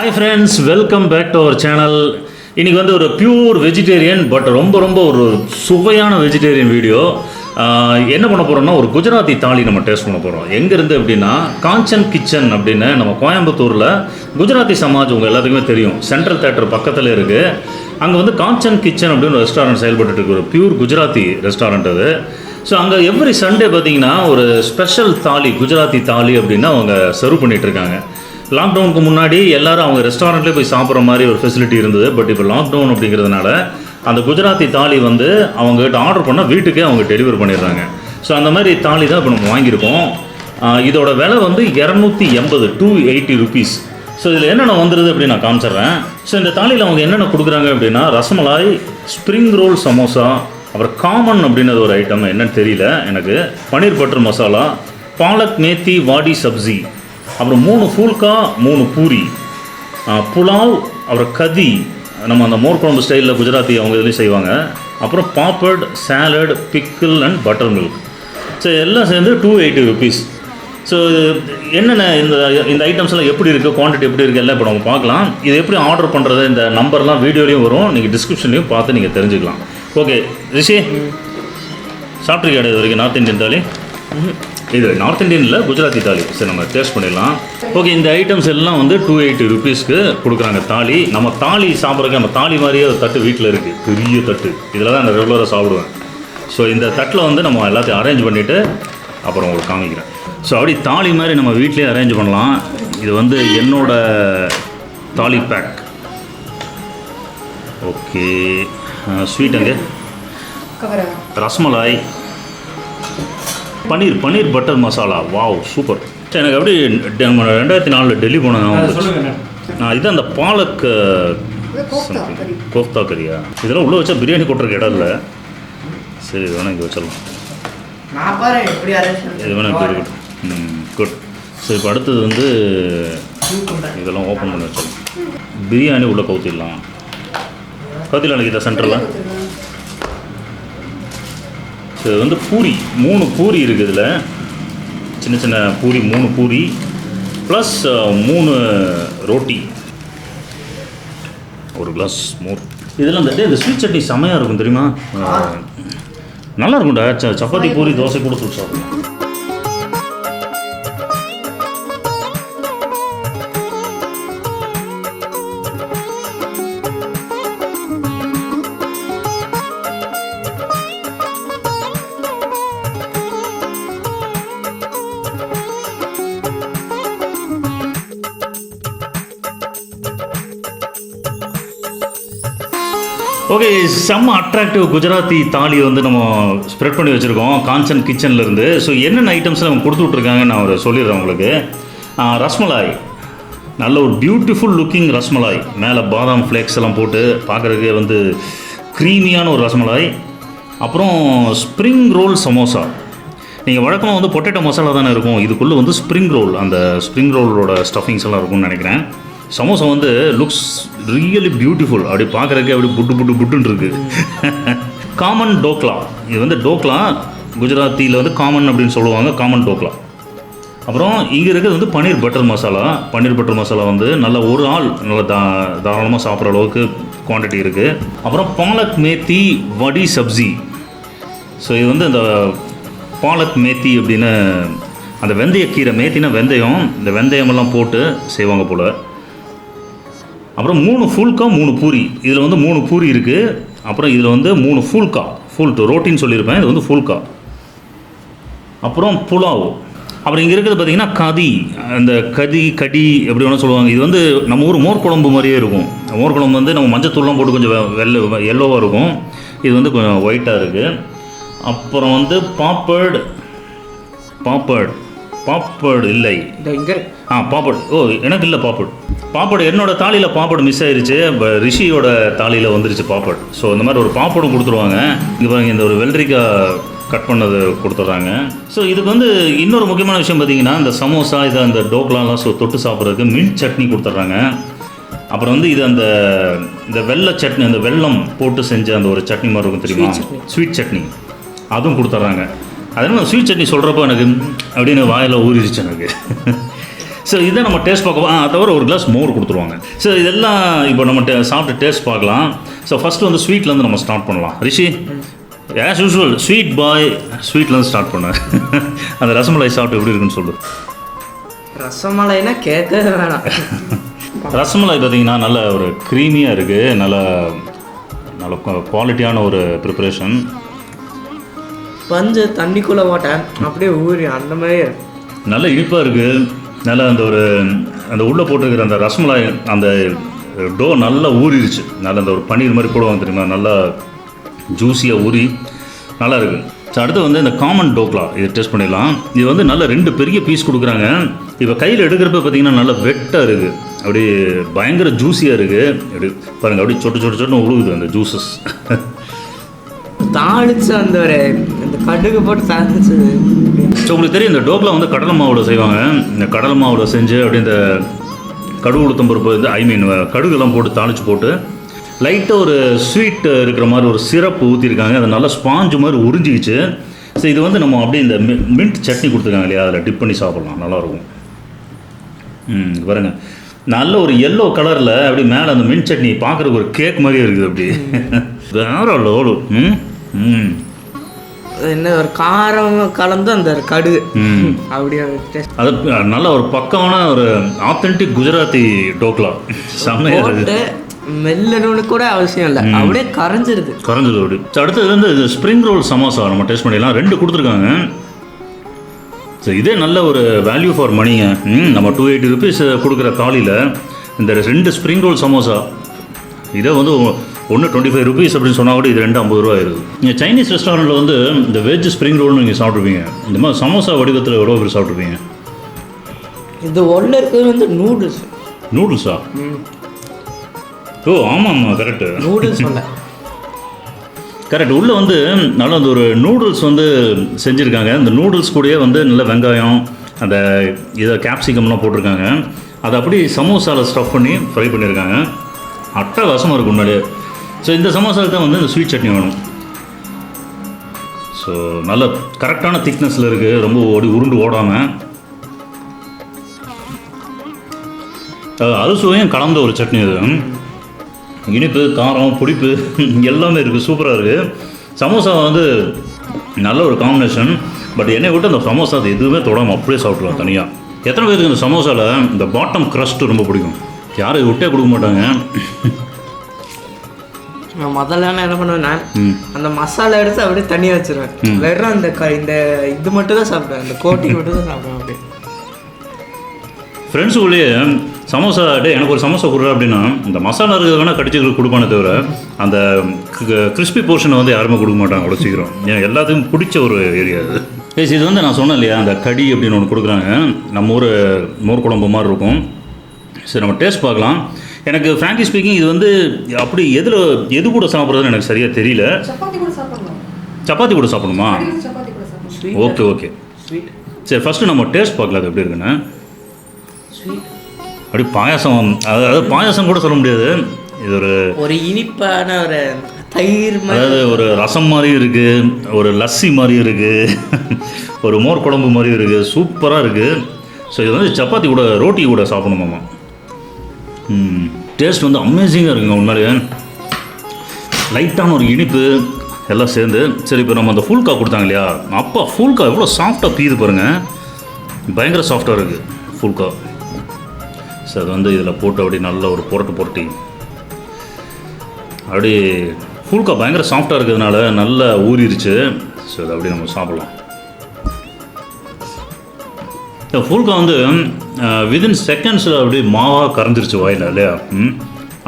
Hi friends, welcome back to our channel. இன்னைக்கு வந்து ஒரு பியூர் வெஜிடேரியன் பட் ரொம்ப ஒரு சுவையான வெஜிடேரியன் வீடியோ. என்ன பண்ண போகிறோம்னா ஒரு குஜராத்தி தாலி நம்ம டேஸ்ட் பண்ண போகிறோம். எங்கேருந்து அப்படின்னா காஞ்சன் கிச்சன் அப்படின்னு நம்ம கோயம்புத்தூரில் குஜராத்தி சமாஜ் உங்கள் எல்லாத்துக்குமே தெரியும். சென்ட்ரல் தேட்டர் பக்கத்தில் இருக்குது. அங்கே வந்து காஞ்சன் கிச்சன் அப்படின்னு ஒரு ரெஸ்டாரண்ட் செயல்பட்டு இருக்கு. ஒரு பியூர் குஜராத்தி ரெஸ்டாரண்ட் அது. ஸோ அங்கே எவ்ரி சண்டே பார்த்தீங்கன்னா ஒரு ஸ்பெஷல் தாலி, குஜராத்தி தாலி அப்படின்னு அவங்க சர்வ் பண்ணிகிட்ருக்காங்க. லாக்டவுனுக்கு முன்னாடி எல்லாரும் அவங்க ரெஸ்டாரண்ட்லேயே போய் சாப்பிட்ற மாதிரி ஒரு ஃபெசிலிட்டி இருந்தது. பட் இப்போ லாக்டவுன் அப்படிங்கிறதுனால அந்த குஜராத்தி தாலி வந்து அவங்ககிட்ட ஆர்டர் பண்ணால் வீட்டுக்கே அவங்க டெலிவர் பண்ணிடுறாங்க. ஸோ அந்த மாதிரி தாலி தான் இப்போ நம்ம வாங்கியிருக்கோம். இதோட விலை வந்து 280 rupees. ஸோ இதில் என்னென்ன வந்துடுது அப்படின்னு நான் காமிச்சிட்றேன். ஸோ இந்த தாலியில் அவங்க என்னென்ன கொடுக்குறாங்க அப்படின்னா ரசமலாய், ஸ்ப்ரிங் ரோல், சமோசா, அப்புறம் காமன் அப்படின்றது ஒரு ஐட்டம் என்னன்னு தெரியல எனக்கு, பன்னீர் பட்டர் மசாலா, பாலக் மேத்தி வாடி சப்ஜி, அப்புறம் 3 ஃபூல்கா, 3 பூரி, புலாவ், அப்புறம் கதி, நம்ம அந்த மோர் குழம்பு ஸ்டைலில் குஜராத்தி அவங்க இதுலேயும் செய்வாங்க, அப்புறம் papad, salad, pickle and butter milk. So எல்லாம் சேர்ந்து 280 rupees. ஸோ என்னென்ன இந்த ஐட்டம்ஸ் எல்லாம் எப்படி இருக்குது, குவான்டிட்டி எப்படி இருக்குது எல்லாம் இப்போ நம்ம பார்க்கலாம். இது எப்படி ஆர்டர் பண்ணுறது, இந்த நம்பர்லாம் வீடியோலையும் வரும், நீங்கள் டிஸ்கிரிப்ஷன்லையும் பார்த்து நீங்கள் தெரிஞ்சுக்கலாம். ஓகே ரிஷி, சாப்பிட்ருக்கேன் இது வரைக்கும் நார்த் இந்தியன் தாலி? இது நார்த் இந்தியனில் குஜராத்தி தாலி. சரி நம்ம டேஸ்ட் பண்ணிடலாம். ஓகே, இந்த ஐட்டம்ஸ் எல்லாம் வந்து 280 rupeesக்கு கொடுக்குறாங்க தாலி. நம்ம தாலி சாப்பிட்றதுக்கு நம்ம தாலி மாதிரியே ஒரு தட்டு வீட்டில் இருக்குது, பெரிய தட்டு. இதில் தான் நான் ரெகுலராக சாப்பிடுவேன். ஸோ இந்த தட்டில் வந்து நம்ம எல்லாத்தையும் அரேஞ்ச் பண்ணிவிட்டு அப்புறம் உங்களுக்கு காமிக்கிறேன். ஸோ அப்படி தாலி மாதிரி நம்ம வீட்லேயே அரேஞ்ச் பண்ணலாம். இது வந்து என்னோட தாலி பேக். ஓகே, ஸ்வீட் அங்கே rasmalai, paneer butter masala. Wow super. எனக்கு அப்படி 2004 டெல்லி போனேன். இதுதான் அந்த பாலக் கோஃப்தா கறியா? இதெல்லாம் உள்ளே வச்சா பிரியாணி கொட்டுறதுக்கு இடம் இல்லை. சரி இது வேணால் இங்கே வச்சிடலாம். இது வேணால் இப்போ இருக்கட்டும். குட். ஸோ இப்போ அடுத்தது வந்து இதெல்லாம் ஓப்பன் பண்ணி வச்சிடலாம். பிரியாணி உள்ளே கவுத்திடலாம். கவுத்திடலாம் எனக்கு இதை சென்டரில். ஸோ இது வந்து பூரி, 3 பூரி இருக்குது இதில். சின்ன சின்ன பூரி 3 பூரி ப்ளஸ் 3 ரோட்டி, ஒரு கிளாஸ் மோர். இதெல்லாம் இந்த ஸ்வீட் சட்னி செமையாக இருக்கும் தெரியுமா? நல்லா இருக்கும்டா. சப்பாத்தி, பூரி, தோசை கூட சுட்டு சாப்பிடும். ஓகே, செம்ம அட்ராக்டிவ் குஜராத்தி தாலி வந்து நம்ம ஸ்ப்ரெட் பண்ணி வச்சுருக்கோம் காஞ்சன் கிச்சன்லேருந்து. ஸோ என்னென்ன ஐட்டம்ஸ் அவங்க கொடுத்து விட்ருக்காங்கன்னு நான் ஒரு சொல்லிடுறேன் உங்களுக்கு. ரஸ்மலாய், நல்ல ஒரு பியூட்டிஃபுல் லுக்கிங் ரஸ்மலாய், மேலே பாதாம் ஃப்ளேக்ஸ் எல்லாம் போட்டு பார்க்குறதுக்கு வந்து க்ரீமியான ஒரு ரஸ்மலாய். அப்புறம் ஸ்ப்ரிங் ரோல் சமோசா. நீங்கள் வழக்கமாக வந்து பொட்டேட்டோ மசாலா தானே இருக்கும், இதுக்குள்ளே வந்து ஸ்ப்ரிங் ரோல், அந்த ஸ்ப்ரிங் ரோலோட ஸ்டஃபிங்ஸ் எல்லாம் இருக்கும்னு நினைக்கிறேன். சமோசா வந்து லுக்ஸ் ரியலி பியூட்டிஃபுல். அப்படி பார்க்குறதுக்கு அப்படி புட்டுன்னு இருக்குது. காமன் டோக்லா, இது வந்து டோக்லா குஜராத்தியில் வந்து காமன் அப்படின்னு சொல்லுவாங்க, காமன் டோக்லா. அப்புறம் இங்கே இருக்கிறது வந்து பன்னீர் பட்டர் மசாலா. பன்னீர் பட்டர் மசாலா வந்து நல்ல ஒரு ஆள் நல்லா தாராளமாக சாப்பிட்ற அளவுக்கு குவான்டிட்டி இருக்குது. அப்புறம் பாலக் மேத்தி வடி சப்ஜி. ஸோ இது வந்து இந்த பாலக் மேத்தி அப்படின்னு அந்த வெந்தயக்கீரை, மேத்தினா வெந்தயம், இந்த வெந்தயமெல்லாம் போட்டு செய்வாங்க போல். அப்புறம் 3 ஃபூல்கா, 3 பூரி. இதில் வந்து 3 பூரி இருக்குது. அப்புறம் இதில் வந்து 3 ஃபூல்கா, ரோட்டின்னு சொல்லியிருப்பேன், இது வந்து ஃபூல்கா. அப்புறம் புலாவ். அப்புறம் இங்கே இருக்கிறது பார்த்திங்கன்னா கதி, அந்த கடி எப்படி வேணால் சொல்லுவாங்க. இது வந்து நம்ம ஊர் மோர் குழம்பு மாதிரியே இருக்கும். மோர் குழம்பு வந்து நம்ம மஞ்சத்தூள்லாம் போட்டு கொஞ்சம் எல்லோவாக இருக்கும். இது வந்து கொஞ்சம் ஒயிட்டாக இருக்குது. அப்புறம் வந்து பாப்பட் இல்லை, பாப்பட். ஓ எனக்கு இல்லை பாப்பட் என்னோட தாலியில் பாப்பட் மிஸ் ஆயிடுச்சு. ரிஷியோட தாலியில் வந்துருச்சு பாப்பட். ஸோ இந்த மாதிரி ஒரு பாப்படும் கொடுத்துருவாங்க. இங்கே பாருங்க, இந்த ஒரு வெள்ளரிக்காய் கட் பண்ணது கொடுத்துட்றாங்க. ஸோ இதுக்கு வந்து இன்னொரு முக்கியமான விஷயம் பார்த்தீங்கன்னா, இந்த சமோசா, இதை அந்த டோக்லாலாம் தொட்டு சாப்பிட்றதுக்கு மின்ட் சட்னி கொடுத்துட்றாங்க. அப்புறம் வந்து இது இந்த வெள்ளை சட்னி, அந்த வெல்லம் போட்டு செஞ்ச அந்த ஒரு சட்னி மாதிரி இருக்கும் தெரியுமா, ஸ்வீட் சட்னி, அதுவும் கொடுத்துட்றாங்க. அதனால் ஸ்வீட் சட்னி சொல்கிறப்போ எனக்கு அப்படின்னு வாயில் ஊறிடுச்சு எனக்கு. ஸோ இதை நம்ம டேஸ்ட் பார்க்க தவிர ஒரு கிளாஸ் மோர் கொடுத்துருவாங்க. ஸோ இதெல்லாம் இப்போ நம்ம சாப்பிட்டு டேஸ்ட் பார்க்கலாம். ஸோ ஃபஸ்ட்டு வந்து ஸ்வீட்லேருந்து நம்ம ஸ்டார்ட் பண்ணலாம். ரிஷி ஆஸ் யூஸ்வல் ஸ்வீட் பாய், ஸ்வீட்லேருந்து ஸ்டார்ட் பண்ண. அந்த ரசமலை சாப்பிட்டு எப்படி இருக்குன்னு சொல்லு. ரசமலைனா கேட்கவே வேணாம். ரசமலை பார்த்தீங்கன்னா நல்ல ஒரு க்ரீமியாக இருக்குது, நல்ல நல்ல குவாலிட்டியான ஒரு ப்ரிப்பரேஷன். பஞ்சு தண்ணிக்குள்ளே போட்டேன் அப்படியே ஊறி அந்த மாதிரி நல்ல இனிப்பாக இருக்குது. நல்லா அந்த உள்ளே போட்டிருக்கிற அந்த ரசமலை அந்த டோ நல்லா ஊறிடுச்சு. நல்லா அந்த ஒரு பன்னீர் மாதிரி போடுவாங்க தெரியுமா, நல்லா ஜூஸியாக ஊறி நல்லா இருக்குது. ஸோ அடுத்து வந்து இந்த காமன் டோக்லா இதை டேஸ்ட் பண்ணிடலாம். இது வந்து நல்ல 2 பெரிய பீஸ் கொடுக்குறாங்க. இப்போ கையில் எடுக்கிறப்ப பார்த்தீங்கன்னா நல்லா வெட்டாக இருக்குது, அப்படி பயங்கர ஜூஸியாக இருக்குது. அப்படி பாருங்கள், அப்படி சொட்டு உழுகுது அந்த ஜூஸஸ். தாளிச்சு அந்த கடுகு போட்டு தாளிச்சது. ஸோ உங்களுக்கு தெரியும், இந்த டோக்லா வந்து கடலை மாவில் செய்வாங்க. இந்த கடலை மாவில் செஞ்சு அப்படி இந்த கடுகு உளுத்தம் பருப்பு வந்து கடுகுலாம் போட்டு தாளித்து போட்டு லைட்டாக ஒரு ஸ்வீட் இருக்கிற மாதிரி ஒரு சிரப்பு ஊற்றிருக்காங்க. அது நல்லா ஸ்பாஞ்சு மாதிரி உறிஞ்சிக்கிச்சு. ஸோ இது வந்து நம்ம அப்படியே இந்த மின்ட் சட்னி கொடுத்துருக்காங்க இல்லையா, அதில் டிப் பண்ணி சாப்பிட்லாம், நல்லாயிருக்கும். பாருங்க, நல்ல ஒரு எல்லோ கலரில் அப்படி மேலே அந்த மின்ட் சட்னி பார்க்குறதுக்கு ஒரு கேக் மாதிரியே இருக்குது. அப்படி வேற லோடு. என்ன ஒரு காரம் கலந்து அந்த கடுகு அப்படியே அது நல்ல ஒரு பக்கமான ஒரு ஆத்தென்டிக் குஜராத்தி டோக்லா. செம்மையாக இருக்குது. மெல்லணுன்னு கூட அவசியம் இல்லை, அப்படியே கரைஞ்சிருது அப்படி. அடுத்தது வந்து ஸ்ப்ரிங் ரோல் சமோசா நம்ம டேஸ்ட் பண்ணிடலாம். 2 கொடுத்துருக்காங்க. ஸோ இதே நல்ல ஒரு வேல்யூ ஃபார் மணிங்க. நம்ம 280 rupees கொடுக்குற தாலியில் இந்த 2 ஸ்ப்ரிங் ரோல் சமோசா, இதை வந்து ஒன்று 25 rupees அப்படின்னு சொன்னால் கூட இது 2 50 ரூபா ஆயிடுது. நீங்கள் சைனீஸ் ரெஸ்டாரண்ட்டில் வந்து இந்த வெஜ் ஸ்ப்ரிங் ரோல்னு நீங்கள் சாப்பிட்ருப்பீங்க. இந்த மாதிரி சமோசா வடிவத்தில் எவ்வளோ பேர் சாப்பிட்ருப்பீங்க. இது ஒன்று இருக்கிறது வந்து நூடுல்ஸா? ஓ ஆமாம், கரெக்டு, நூடுல்ஸ் கரெக்ட். உள்ளே வந்து நல்லா அந்த ஒரு நூடுல்ஸ் வந்து செஞ்சுருக்காங்க. இந்த நூடுல்ஸ் கூடயே வந்து நல்ல வெங்காயம், அந்த இதை கேப்சிகம்லாம் போட்டிருக்காங்க. அதை அப்படி சமோசாவில் ஸ்டஃப் பண்ணி ஃப்ரை பண்ணியிருக்காங்க. அட்டகாசமாக இருக்கும் முன்னாடியே. ஸோ இந்த சமோசாவுக்கு தான் வந்து இந்த ஸ்வீட் சட்னி வேணும். ஸோ நல்ல கரெக்டான திக்னஸில் இருக்குது, ரொம்ப உருண்டு ஓடாமல். அறுசுவையும் கலந்த ஒரு சட்னி. அது இனிப்பு, காரம், புளிப்பு எல்லாமே இருக்குது, சூப்பராக இருக்குது. சமோசா வந்து நல்ல ஒரு காம்பினேஷன். பட் என்னை விட்டு அந்த சமோசா அது எதுவுமே தொடாமல் அப்படியே சாப்பிட்ருவோம் தனியாக. எத்தனை பேருக்கு இந்த சமோசாவில் இந்த பாட்டம் க்ரஸ்ட்டு ரொம்ப பிடிக்கும்? யாரும் இது விட்டே கொடுக்க மாட்டாங்க. நான் முதல்ல என்ன பண்ணுவேன்னா அந்த மசாலா எடுத்து அப்படியே தனியாக வச்சுருவேன். வெறும் அந்த இந்த இது மட்டும் தான் சாப்பிடுவேன், அந்த கோட்டிங் மட்டும் தான் சாப்பிடுவேன். அப்படியே ஃப்ரெண்ட்ஸுக்குள்ளேயே சமோசா எனக்கு ஒரு சமோசா கொடுறா அப்படின்னா இந்த மசாலா இருக்கிறதுனா கடிச்சிட்டு கொடுப்பானே தவிர அந்த கிறிஸ்பி போர்ஷனை வந்து யாருமே கொடுக்க மாட்டாங்க அவ்வளோ சீக்கிரம். ஏன் எல்லாத்துக்கும் பிடிச்ச ஒரு ஏரியா அது. இது வந்து நான் சொன்னேன் இல்லையா, அந்த கடி அப்படின்னு ஒன்று கொடுக்குறாங்க. நம்ம ஊர் மோர் குழம்பு மாதிரி இருக்கும். சரி, நம்ம டேஸ்ட் பார்க்கலாம். எனக்கு ஃப்ராங்க்லி ஸ்பீக்கிங் இது வந்து அப்படி எது கூட சாப்பிட்றதுன்னு எனக்கு சரியாக தெரியல. சப்பாத்தி கூட சாப்பிடணுமா? ஓகே. சரி, ஃபஸ்ட்டு நம்ம டேஸ்ட் பார்க்கலாம் அது எப்படி இருக்குன்னு. அப்படி பாயாசம், அதாவது பாயாசம் கூட சொல்ல முடியாது, இது ஒரு இனிப்பான ஒரு தயிர், அதாவது ஒரு ரசம் மாதிரி இருக்குது, ஒரு லஸ்ஸி மாதிரி இருக்குது, ஒரு மோர் குழம்பு மாதிரி இருக்குது, சூப்பராக இருக்குது. ஸோ இது வந்து சப்பாத்தி கூட ரோட்டி கூட சாப்பிடணுமாம்மா. டேஸ்ட் வந்து அமேசிங்காக இருக்குங்க உண்மையிலே. லைட்டான ஒரு இனிப்பு எல்லாம் சேர்ந்து. சரி, இப்போ நம்ம அந்த ஃபுல்கா கொடுத்தாங்க இல்லையா, அப்பா ஃபுல்கா எவ்வளோ சாஃப்டாக பீது பாருங்கள், பயங்கர சாஃப்டாக இருக்குது ஃபுல்கா. ஸோ அது வந்து இதில் போட்டு அப்படி நல்ல ஒரு புரட்டி அப்படி ஃபுல்கா பயங்கர சாஃப்டாக இருக்கிறதுனால நல்லா ஊறிடுச்சு. ஸோ அது அப்படி நம்ம சாப்பிட்லாம். ஃபுல்கா வந்து வித்தின் செகண்ட்ஸில் அப்படியே மாவாக கரைஞ்சிருச்சு வாயில் இல்லையா,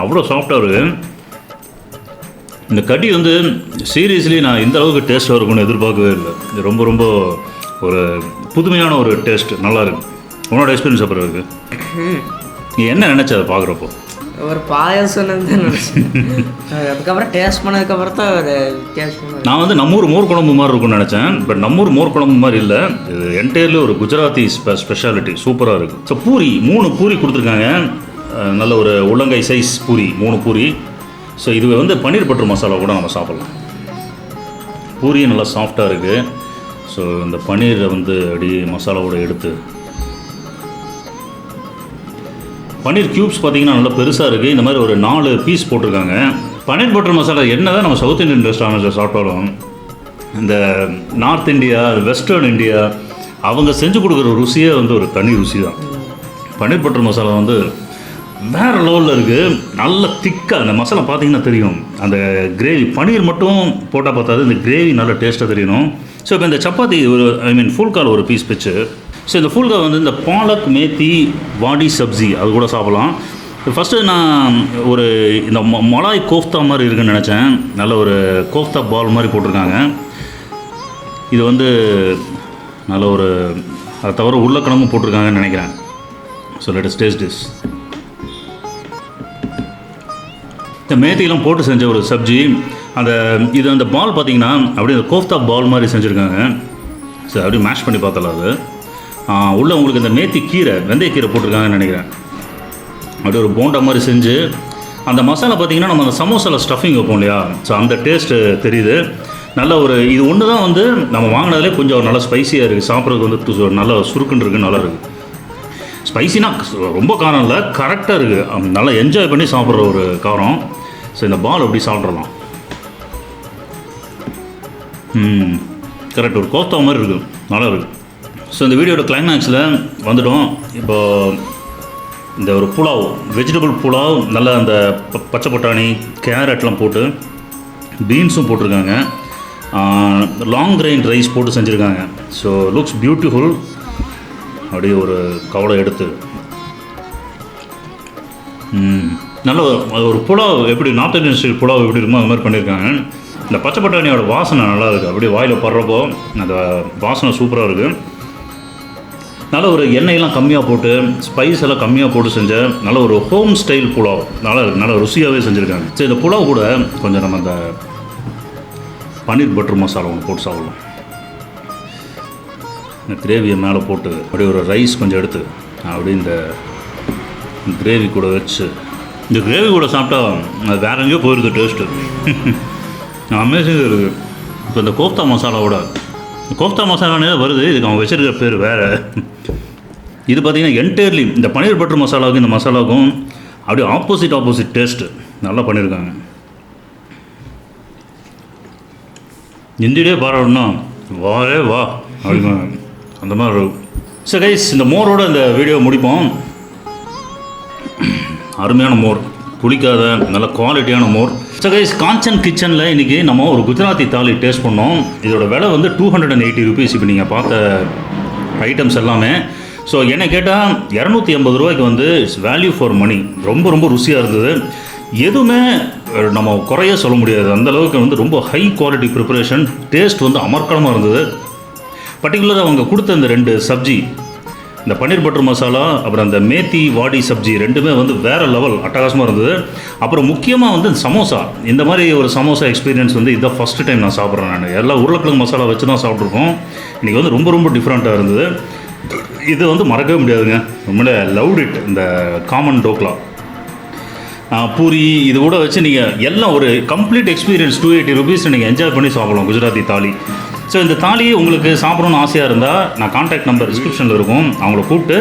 அவ்வளோ சாஃப்டாக இருக்குது. இந்த கடி வந்து சீரியஸ்லி நான் இந்த அளவுக்கு டேஸ்ட்டாக இருக்கும்னு எதிர்பார்க்கவே இல்லை. இது ரொம்ப ரொம்ப ஒரு புதுமையான ஒரு டேஸ்ட், நல்லா இருக்குது. உன்னோட எக்ஸ்பீரியன்ஸ் அப்புறம் இருக்குது. நீ என்ன நினச்ச அதை பார்க்குறப்போ? ஒரு பாயாசம் தான் நினச்சேன். அதுக்கப்புறம் டேஸ்ட் பண்ணதுக்கப்புறம் தான் ஒரு டேஸ்ட் பண்ண. நான் வந்து நம்ம ஊர் மோர் குழம்பு மாதிரி இருக்கும்னு நினச்சேன். பட் நம்ம ஊர் மோர் குழம்பு மாதிரி இல்லை, இது என்டையர்லி ஒரு குஜராத்தி ஸ்பெஷாலிட்டி, சூப்பராக இருக்குது. ஸோ பூரி 3 பூரி கொடுத்துருக்காங்க. நல்ல ஒரு உள்ளங்கை சைஸ் பூரி, 3 பூரி. ஸோ இது வந்து பன்னீர் பட்டர் மசாலா கூட நம்ம சாப்பிட்லாம். பூரியும் நல்லா சாஃப்டாக இருக்குது. ஸோ இந்த பன்னீரை வந்து அப்படியே மசாலாவோடு எடுத்து பன்னீர் க்யூப்ஸ் பார்த்தீங்கன்னா நல்லா பெருசாக இருக்குது. இந்த மாதிரி ஒரு 4 பீஸ் போட்டிருக்காங்க. பன்னீர் பட்டர் மசாலா என்ன தான் நம்ம சவுத் இந்தியன் ரெஸ்டாரண்ட்டில் சாப்பிட்டாலும் இந்த நார்த் இந்தியா, வெஸ்டர்ன் இந்தியா அவங்க செஞ்சு கொடுக்குற ருசியே வந்து ஒரு தனி ருசி தான். பன்னீர் பட்டர் மசாலா வந்து வேறு லெவலில் இருக்குது. நல்ல திக்காக அந்த மசாலா பார்த்தீங்கன்னா தெரியும். அந்த கிரேவி பன்னீர் மட்டும் போட்டால் பார்த்தாது, இந்த கிரேவி நல்ல டேஸ்ட்டாக தெரியணும். ஸோ இப்போ இந்த சப்பாத்தி ஒரு ஃபுல்கால் ஒரு பீஸ் பிச்சு. ஸோ இந்த ஃபுல்கால் வந்து இந்த பாலக் மேத்தி வாடி சப்ஜி அது கூட சாப்பிட்லாம். ஃபஸ்ட்டு நான் ஒரு இந்த மலாய் கோஃப்தா மாதிரி இருக்குன்னு நினச்சேன். நல்ல ஒரு கோஃப்தா பால் மாதிரி போட்டிருக்காங்க. இது வந்து நல்ல ஒரு அதை தவிர உருளைக்கிழங்கும் போட்டிருக்காங்கன்னு நினைக்கிறேன். So let us taste this. இந்த மேத்தியெல்லாம் போட்டு செஞ்ச ஒரு சப்ஜி. அந்த பால் பார்த்தீங்கன்னா அப்படியே அந்த கோஃப்தா பால் மாதிரி செஞ்சுருக்காங்க. ஸோ அப்படியே மேஷ் பண்ணி பார்த்தலாம். அது உள்ளே உங்களுக்கு இந்த மேத்தி கீரை, வெந்தயக்கீரை போட்டிருக்காங்கன்னு நினைக்கிறேன். அப்படியே ஒரு போண்டா மாதிரி செஞ்சு அந்த மசாலா பார்த்தீங்கன்னா நம்ம அந்த சமோசாவில் ஸ்டஃபிங் வைப்போம் இல்லையா, ஸோ அந்த டேஸ்ட்டு தெரியுது. நல்ல ஒரு இது ஒன்று தான் வந்து நம்ம வாங்கினதுலே கொஞ்சம் நல்லா ஸ்பைஸியாக இருக்குது. சாப்பிட்றதுக்கு வந்து நல்லா சுருக்குன்னு இருக்குது, நல்லா இருக்குது. ஸ்பைசினா ரொம்ப காரம் இல்லை, கரெக்டாக இருக்குது. நல்லா என்ஜாய் பண்ணி சாப்பிட்ற ஒரு காரம். ஸோ இந்த பால் அப்படி சாப்பிட்றலாம். கரெக்ட், ஒரு கோஃப்தா மாதிரி இருக்குது, நல்லா இருக்குது. ஸோ இந்த வீடியோட கிளைமேக்ஸில் வந்துட்டோம். இப்போ இந்த ஒரு புலாவ், வெஜிடபிள் புலாவ், நல்லா அந்த பச்சை பட்டாணி, கேரட்லாம் போட்டு பீன்ஸும் போட்டிருக்காங்க. லாங் கிரெயின் ரைஸ் போட்டு செஞ்சுருக்காங்க. So looks beautiful. அப்படியே ஒரு கவலை எடுத்து நல்ல ஒரு புலாவ், எப்படி நார்த் இந்தியன் ஸ்டைல் புலாவ் எப்படி இருக்குமோ அது மாதிரி பண்ணியிருக்காங்க. இந்த பச்சை பட்டாணியோட வாசனை நல்லா இருக்குது. அப்படியே வாயில் படுறப்போ அந்த வாசனை சூப்பராக இருக்குது. நல்ல ஒரு எண்ணெயெல்லாம் கம்மியாக போட்டு, ஸ்பைஸ் எல்லாம் கம்மியாக போட்டு செஞ்ச நல்ல ஒரு ஹோம் ஸ்டைல் புலாவ் நல்லா இருக்குது. நல்ல ருசியாகவே செஞ்சுருக்காங்க. சரி, இந்த புலாவ் கூட கொஞ்சம் நம்ம அந்த பன்னீர் பட்டர் மசாலா ஒன்று போட்டு சாப்பிடலாம். இந்த கிரேவியை மேலே போட்டு அப்படியே ஒரு ரைஸ் கொஞ்சம் எடுத்து அப்படியே இந்த கிரேவி கூட வச்சு, இந்த கிரேவி கூட சாப்பிட்டா அது வேற எங்கேயோ போயிடுது டேஸ்ட்டு. அமேசிங்காக இருக்குது. இப்போ இந்த கோஃப்தா மசாலாவோட கோஃப்தா மசாலானே வருது, இதுக்கு அவங்க வச்சுருக்கிற பேர் வேறு. இது பார்த்திங்கன்னா என்டையர்லி இந்த பன்னீர் பட்டர் மசாலாவுக்கும் இந்த மசாலாவுக்கும் அப்படியே ஆப்போசிட் டேஸ்ட்டு நல்லா பண்ணியிருக்காங்க. இந்தியிலே பாராட்டணும்னா வாரே வா அப்படிமா அந்த மாதிரி இருக்கும். ஸோ கைஸ், இந்த மோரோட இந்த வீடியோ முடிப்போம். அருமையான மோர், குளிக்காத நல்ல குவாலிட்டியான மோர். ஸோ கைஸ், காஞ்சன் கிச்சனில் இன்றைக்கி நம்ம ஒரு குஜராத்தி தாலி டேஸ்ட் பண்ணோம். இதோட விலை வந்து 280 rupees. இப்போ நீங்கள் பார்த்த ஐட்டம்ஸ் எல்லாமே. ஸோ என்னை கேட்டால் 280 ரூபாய்க்கு வந்து இட்ஸ் வேல்யூ ஃபார் மணி. ரொம்ப ரொம்ப ருசியாக இருந்தது. எதுவுமே நம்ம குறைய சொல்ல முடியாது. அந்தளவுக்கு வந்து ரொம்ப ஹை குவாலிட்டி ப்ரிப்பரேஷன். டேஸ்ட் வந்து அமர்க்கலமாக இருந்தது. பர்டிகுலராக அவங்க கொடுத்த இந்த 2 சப்ஜி, இந்த பன்னீர் பட்டர் மசாலா அப்புறம் அந்த மேத்தி வாடி சப்ஜி ரெண்டுமே வந்து வேறு லெவல் அட்டகாசமாக இருந்தது. அப்புறம் முக்கியமாக வந்து சமோசா, இந்த மாதிரி ஒரு சமோசா எக்ஸ்பீரியன்ஸ் வந்து இதான் ஃபஸ்ட்டு டைம் நான் சாப்பிட்றேன். நான் எல்லாம் உருளைக்கிழங்கு மசாலா வச்சு தான் சாப்பிட்ருக்கோம். இன்றைக்கி வந்து ரொம்ப ரொம்ப டிஃப்ரெண்ட்டாக இருந்தது. இது வந்து மறக்கவே முடியாதுங்க. உண்மையிலே லவ்ட் இட். இந்த காமன் டோக்லா, பூரி இது கூட வச்சு நீங்கள் எல்லாம் ஒரு கம்ப்ளீட் எக்ஸ்பீரியன்ஸ் 280 rupees நீங்கள் என்ஜாய் பண்ணி சாப்பிடலாம் குஜராத்தி தாலி. ஸோ இந்த தாலி உங்களுக்கு சாப்பிடணும்னு ஆசையாக இருந்தால் நான் கான்டாக்ட் நம்பர் டிஸ்கிரிப்ஷனில் இருக்கும், அவங்கள கூப்பிட்டு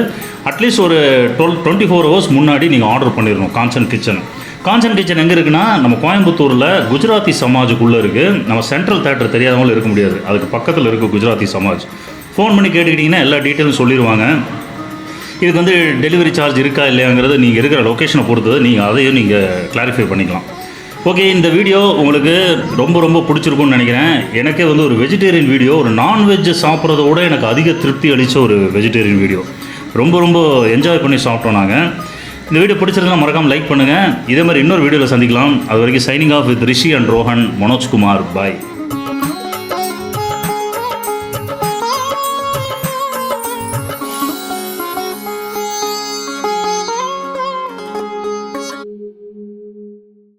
அட்லீஸ்ட் ஒரு 24 hours முன்னாடி நீங்கள் ஆர்டர் பண்ணிடணும். காஞ்சன் கிச்சன் எங்கே இருக்குன்னா நம்ம கோயம்புத்தூரில் குஜராத்தி சமாஜுக்குள்ளே இருக்குது. நம்ம சென்ட்ரல் தேட்டர் தெரியாதவங்களும் இருக்க முடியாது, அதுக்கு பக்கத்தில் இருக்குது குஜராத்தி சமாஜ். ஃபோன் பண்ணி கேட்டுக்கிட்டிங்கன்னா எல்லா டீட்டெயிலும் சொல்லிடுவாங்க. இதுக்கு வந்து டெலிவரி சார்ஜ் இருக்கா இல்லையாங்கிறது நீங்கள் இருக்கிற லொக்கேஷனை பொறுத்தது, நீங்கள் அதையும் நீங்கள் கிளாரிஃபை பண்ணிக்கலாம். ஓகே, இந்த வீடியோ உங்களுக்கு ரொம்ப ரொம்ப பிடிச்சிருக்கும்னு நினைக்கிறேன். எனக்கே வந்து ஒரு வெஜிடேரியன் வீடியோ, ஒரு நான்வெஜ் சாப்பிட்றத விட எனக்கு அதிக திருப்தி அளித்த ஒரு வெஜிடேரியன் வீடியோ. ரொம்ப ரொம்ப என்ஜாய் பண்ணி சாப்பிட்டோம் நாங்கள். இந்த வீடியோ பிடிச்சிருந்தா மறக்காமல் லைக் பண்ணுங்கள். இதே மாதிரி இன்னொரு வீடியோவில் சந்திக்கலாம். அது வரைக்கும் signing off with Rishi and Rohan, Manojkumar. Bye.